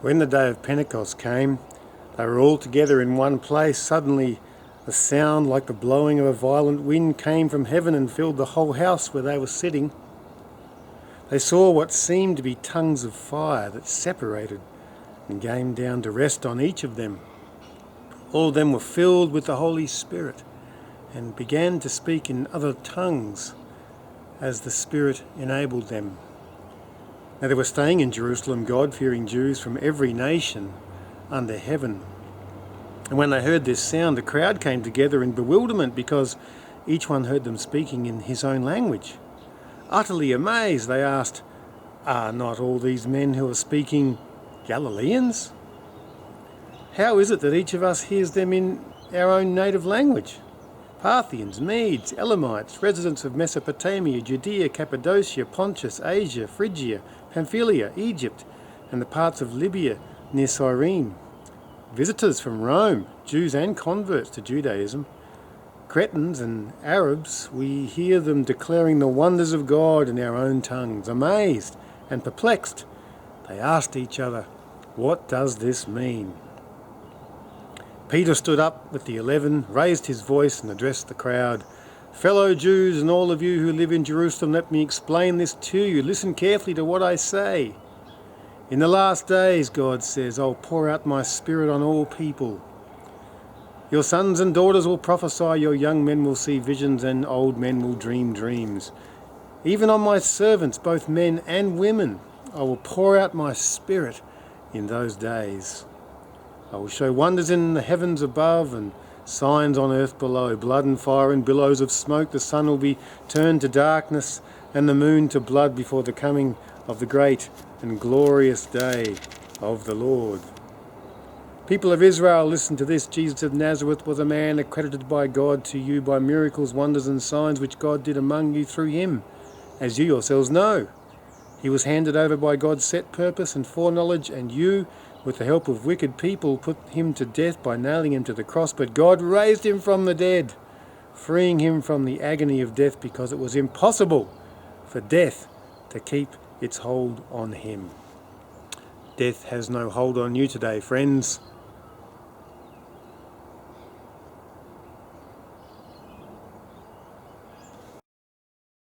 When the day of Pentecost came, they were all together in one place. Suddenly, a sound like the blowing of a violent wind came from heaven and filled the whole house where they were sitting. They saw what seemed to be tongues of fire that separated and came down to rest on each of them. All of them were filled with the Holy Spirit and began to speak in other tongues as the Spirit enabled them. Now they were staying in Jerusalem, God-fearing Jews from every nation under heaven. And when they heard this sound, the crowd came together in bewilderment because each one heard them speaking in his own language. Utterly amazed, they asked, "Are not all these men who are speaking Galileans? How is it that each of us hears them in our own native language? Parthians, Medes, Elamites, residents of Mesopotamia, Judea, Cappadocia, Pontus, Asia, Phrygia, Pamphylia, Egypt, and the parts of Libya near Cyrene. Visitors from Rome, Jews and converts to Judaism, Cretans and Arabs, we hear them declaring the wonders of God in our own tongues. Amazed and perplexed, they asked each other, 'What does this mean?' Peter stood up with the 11, raised his voice and addressed the crowd. 'Fellow Jews and all of you who live in Jerusalem, let me explain this to you. Listen carefully to what I say. In the last days, God says, I'll pour out my Spirit on all people. Your sons and daughters will prophesy, your young men will see visions, and old men will dream dreams. Even on my servants, both men and women, I will pour out my Spirit in those days. I will show wonders in the heavens above and signs on earth below, blood and fire and billows of smoke. The sun will be turned to darkness and the moon to blood before the coming of the great and glorious day of the Lord. People of Israel, listen to this. Jesus of Nazareth was a man accredited by God to you by miracles, wonders and signs which God did among you through him, as you yourselves know. He was handed over by God's set purpose and foreknowledge, and you, with the help of wicked people, put him to death by nailing him to the cross. But God raised him from the dead, freeing him from the agony of death, because it was impossible for death to keep its hold on him. Death has no hold on you today, friends.